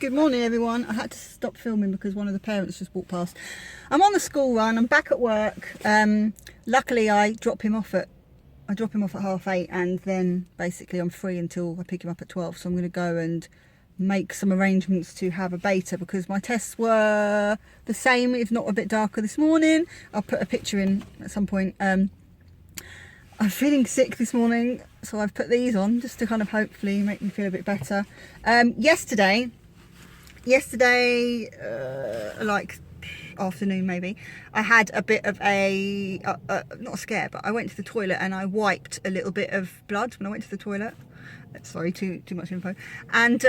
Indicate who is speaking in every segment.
Speaker 1: Good morning everyone. I had to stop filming because one of the parents just walked past. I'm on the school run, I'm back at work. Luckily I drop him off at 8:30 and then basically I'm free until I pick him up at 12. So I'm going to go and make some arrangements to have a beta because my tests were the same, if not a bit darker this morning. I'll put a picture in at some point. I'm feeling sick this morning, so I've put these on just to kind of hopefully make me feel a bit better. Yesterday, like afternoon maybe, I had a bit of a, not a scare, but I went to the toilet and I wiped a little bit of blood when I went to the toilet. Sorry, too much info. And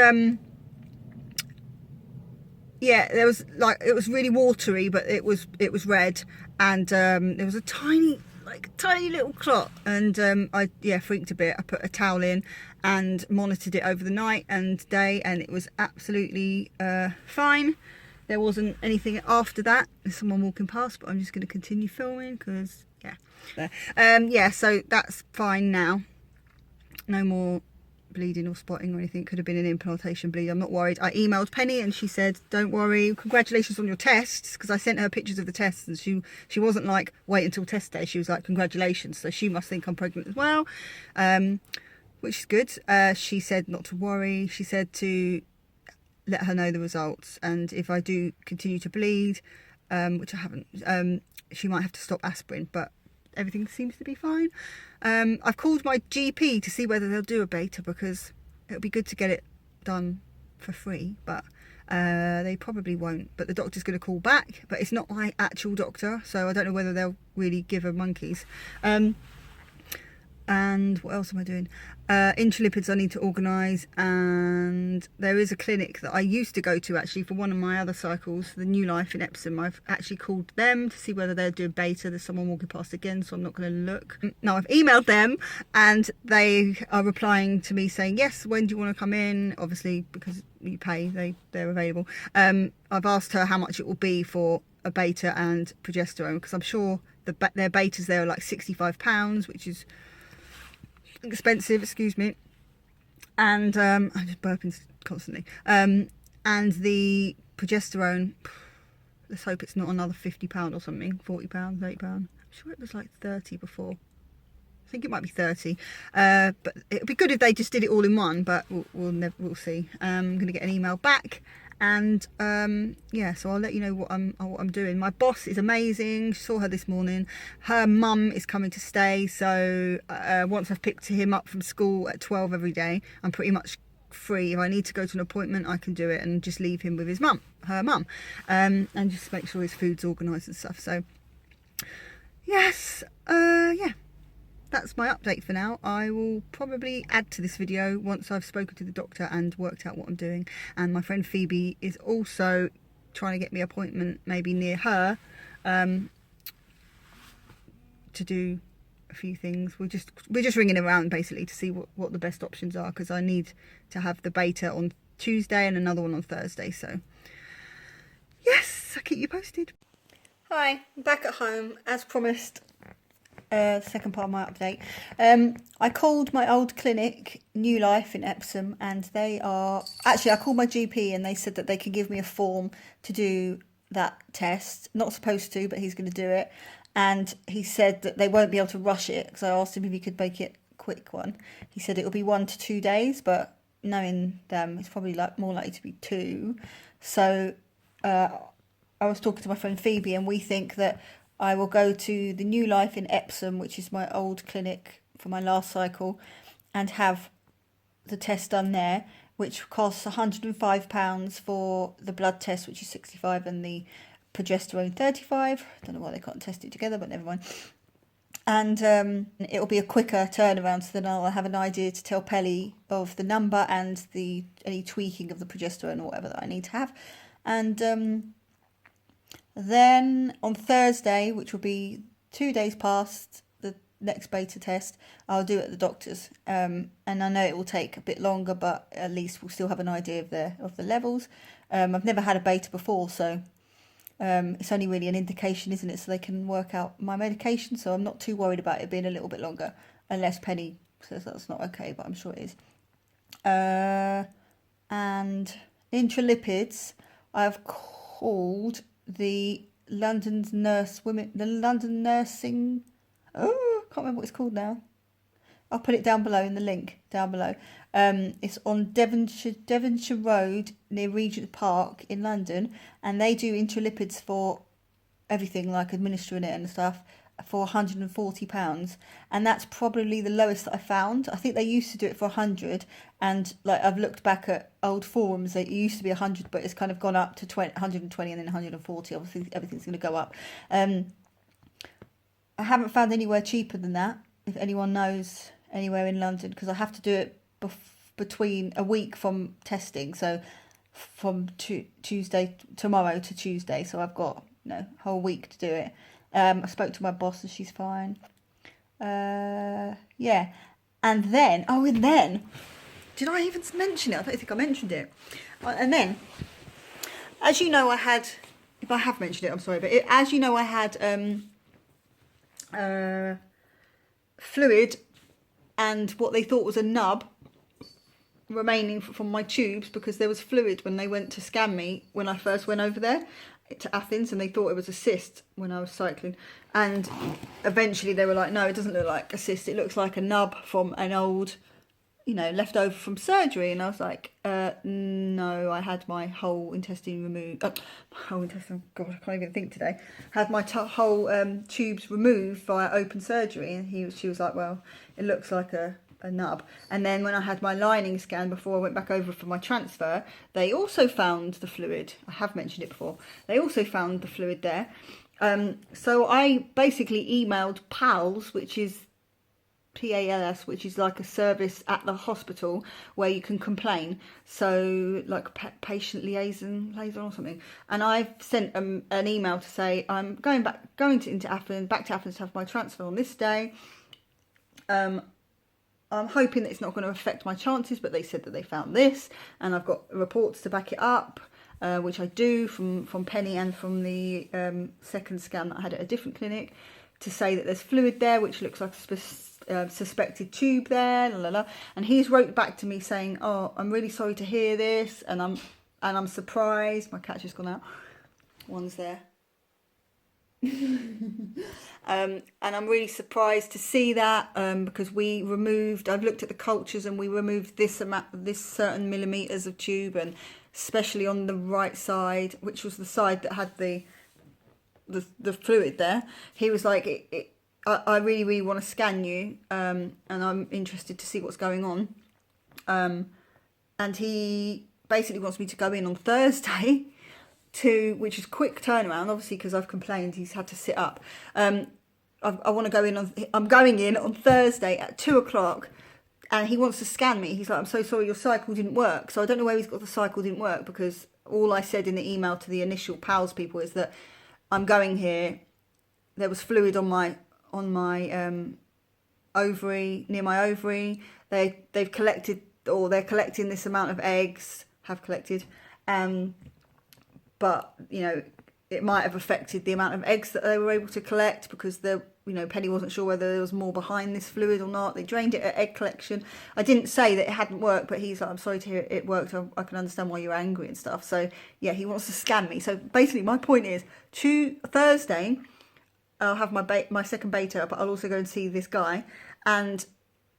Speaker 1: yeah, there was like, it was really watery, but it was red, and there was a tiny little clot, and I freaked a bit. I put a towel in and monitored it over the night and day, and it was absolutely fine. There wasn't anything after that. There's someone walking past, but I'm just going to continue filming because yeah, so that's fine now. No more bleeding or spotting or anything. Could have been an implantation bleed. I'm not worried. I emailed Penny and she said, don't worry, congratulations on your tests, because I sent her pictures of the tests and she wasn't like, wait until test day. She was like, congratulations. So she must think I'm pregnant as well, which is good. She said not to worry. She said to let her know the results, and if I do continue to bleed, which I haven't, she might have to stop aspirin, but everything seems to be fine. I've called my GP to see whether they'll do a beta, because it would be good to get it done for free, but they probably won't. But the doctor's going to call back, but it's not my actual doctor, so I don't know whether they'll really give her monkeys. And what else am I doing? Intralipids I need to organise, and there is a clinic that I used to go to actually for one of my other cycles, the New Life in Epsom. I've actually called them to see whether they're doing beta. There's someone walking past again, so I'm not going to look. No, I've emailed them and they are replying to me saying, yes, when do you want to come in? Obviously, because you pay, they're available. I've asked her how much it will be for a beta and progesterone, because I'm sure their betas there are like £65, which is expensive, excuse me. And I'm just burping constantly. And the progesterone, let's hope it's not another £50 or something, £40, £30. I'm sure it was like 30 before. I think it might be 30. But it'd be good if they just did it all in one, but we'll see. I'm going to get an email back, and yeah, so I'll let you know what I'm doing. My boss is amazing. Saw her this morning. Her mum is coming to stay, so once I've picked him up from school at 12 every day, I'm pretty much free. If I need to go to an appointment, I can do it and just leave him with his mum, her mum, and just make sure his food's organised and stuff. So yes, yeah, that's my update for now. I will probably add to this video once I've spoken to the doctor and worked out what I'm doing. And my friend Phoebe is also trying to get me an appointment maybe near her, to do a few things. We're just ringing around basically to see what the best options are, because I need to have the beta on Tuesday and another one on Thursday. So yes, I'll keep you posted. Hi, I'm back at home as promised. Second part of my update. I called my old clinic, New Life in Epsom, and they are actually, I called my GP and they said that they can give me a form to do that test. Not supposed to, but he's going to do it. And he said that they won't be able to rush it, because I asked him if he could make it a quick one. He said it will be 1 to 2 days, but knowing them, it's probably more likely to be 2. So I was talking to my friend Phoebe, and we think that I will go to the New Life in Epsom, which is my old clinic for my last cycle, and have the test done there, which costs £105 for the blood test, which is 65, and the progesterone 35. I don't know why they can't test it together, but never mind. And it'll be a quicker turnaround, so then I'll have an idea to tell Pelly of the number and any tweaking of the progesterone or whatever that I need to have. And then on Thursday, which will be 2 days past the next beta test, I'll do it at the doctor's. And I know it will take a bit longer, but at least we'll still have an idea of the levels. I've never had a beta before, so it's only really an indication, isn't it? So they can work out my medication, so I'm not too worried about it being a little bit longer, unless Penny says that's not okay, but I'm sure it is. And intralipids I've called the London Nursing. Oh, I can't remember what it's called now. I'll put it down below in the link down below. It's on Devonshire Road near Regent Park in London, and they do intralipids for everything, like administering it and stuff, for £140, and that's probably the lowest that I found. I think they used to do it for 100, and like I've looked back at old forums, it used to be 100, but it's kind of gone up to 120 and then 140. Obviously everything's going to go up. I haven't found anywhere cheaper than that, if anyone knows anywhere in London, because I have to do it between a week from testing, so from Tuesday tomorrow to Tuesday, so I've got a whole week to do it. I spoke to my boss and she's fine. Yeah. And then, did I even mention it? I don't think I mentioned it. And then, as you know, I had, if I have mentioned it, I'm sorry, but as you know, I had fluid and what they thought was a nub remaining from my tubes, because there was fluid when they went to scan me when I first went over there to Athens, and they thought it was a cyst when I was cycling, and eventually they were like, no, it doesn't look like a cyst, it looks like a nub from an old, left over from surgery. And I was like, no, I had my whole intestine removed. God, I can't even think today. Had my whole tubes removed via open surgery. And she was like, well, it looks like a nub. And then when I had my lining scan before I went back over for my transfer, they also found the fluid. I have mentioned it before. They also found the fluid there. So I basically emailed PALS, which is PALS, which is like a service at the hospital where you can complain. So like patient liaison or something. And I've sent an email to say I'm going into Athens, back to Athens to have my transfer on this day. I'm hoping that it's not going to affect my chances, but they said that they found this, and I've got reports to back it up, which I do from Penny and from the second scan that I had at a different clinic, to say that there's fluid there, which looks like a suspected tube there, And he's wrote back to me saying, oh, I'm really sorry to hear this, and I'm surprised. My cat's just gone out. One's there. And I'm really surprised to see that, because I've looked at the cultures and we removed this certain millimeters of tube, and especially on the right side, which was the side that had the fluid there. He was like, I really, really want to scan you, and I'm interested to see what's going on. And he basically wants me to go in on Thursday, which is quick turnaround, obviously, because I've complained he's had to sit up. I want to go in I'm going in on Thursday at 2:00, and he wants to scan me. He's like, I'm so sorry, your cycle didn't work. So I don't know where he's got the cycle didn't work, because all I said in the email to the initial PALS people is that I'm going here. There was fluid on my ovary, near my ovary. They've collected, or they're collecting this amount of eggs, have collected, but it might have affected the amount of eggs that they were able to collect, because Penny wasn't sure whether there was more behind this fluid or not. They drained it at egg collection. I didn't say that it hadn't worked, but he's like, I'm sorry to hear it worked. I can understand why you're angry and stuff. So yeah, he wants to scan me. So basically my point is, Thursday I'll have my second beta, but I'll also go and see this guy, and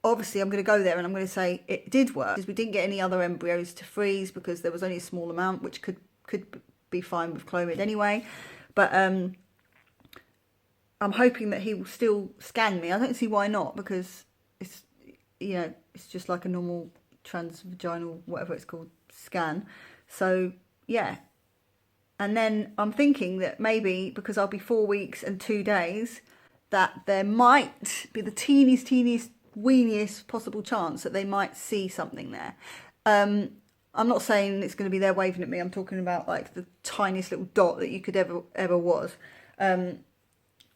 Speaker 1: obviously I'm going to go there and I'm going to say it did work, because we didn't get any other embryos to freeze, because there was only a small amount, which could be fine with Clomid anyway. But I'm hoping that he will still scan me. I don't see why not, because it's it's just like a normal transvaginal, whatever it's called, scan. So yeah. And then I'm thinking that maybe, because I'll be 4 weeks and 2 days, that there might be the teeniest, weeniest possible chance that they might see something there. I'm not saying it's going to be there waving at me. I'm talking about like the tiniest little dot that you could ever was,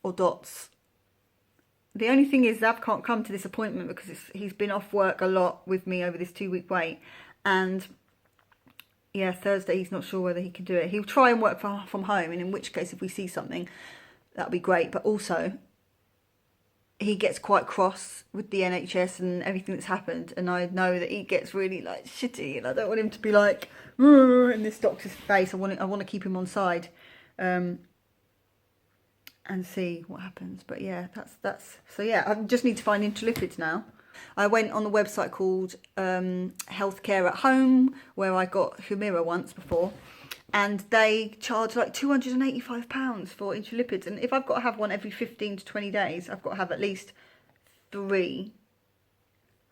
Speaker 1: or dots. The only thing is Zav can't come to this appointment because he's been off work a lot with me over this 2 week wait, and yeah, Thursday he's not sure whether he can do it. He'll try and work from home, and in which case if we see something, that'll be great. But also, he gets quite cross with the NHS and everything that's happened, and I know that he gets really like shitty, and I don't want him to be like in this doctor's face. I want to keep him on side, and see what happens. But yeah, that's so yeah. I just need to find Intralipids now. I went on the website called Healthcare at Home, where I got Humira once before, and they charge like £285 for Intralipids. And if I've got to have one every 15 to 20 days, I've got to have at least 3,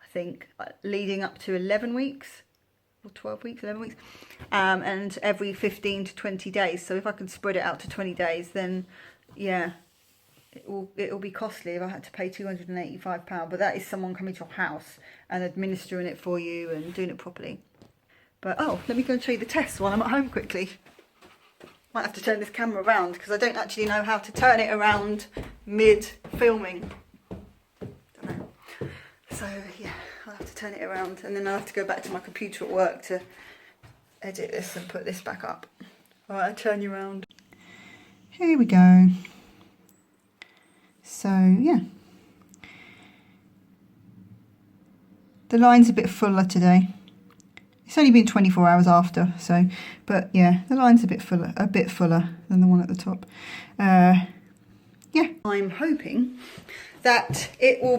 Speaker 1: I think, leading up to 11 weeks. Or 12 weeks, 11 weeks. And every 15 to 20 days. So if I can spread it out to 20 days, then yeah, it'll be costly if I had to pay £285. But that is someone coming to your house and administering it for you and doing it properly. But oh, let me go and show you the test while I'm at home quickly. Might have to turn this camera around because I don't actually know how to turn it around mid-filming. Don't know. So yeah, I'll have to turn it around, and then I'll have to go back to my computer at work to edit this and put this back up. Alright, I'll turn you around. Here we go. So yeah. The line's a bit fuller today. It's only been 24 hours after, so, but yeah, the line's a bit fuller than the one at the top. Yeah, I'm hoping that it will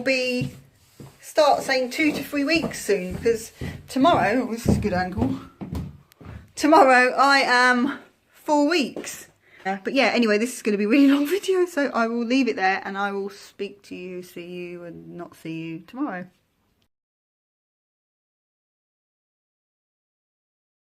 Speaker 1: start saying 2 to 3 weeks soon, because tomorrow, oh, this is a good angle, tomorrow I am 4 weeks. But yeah, anyway, this is going to be a really long video, so I will leave it there, and I will speak to you, see you, and not see you tomorrow.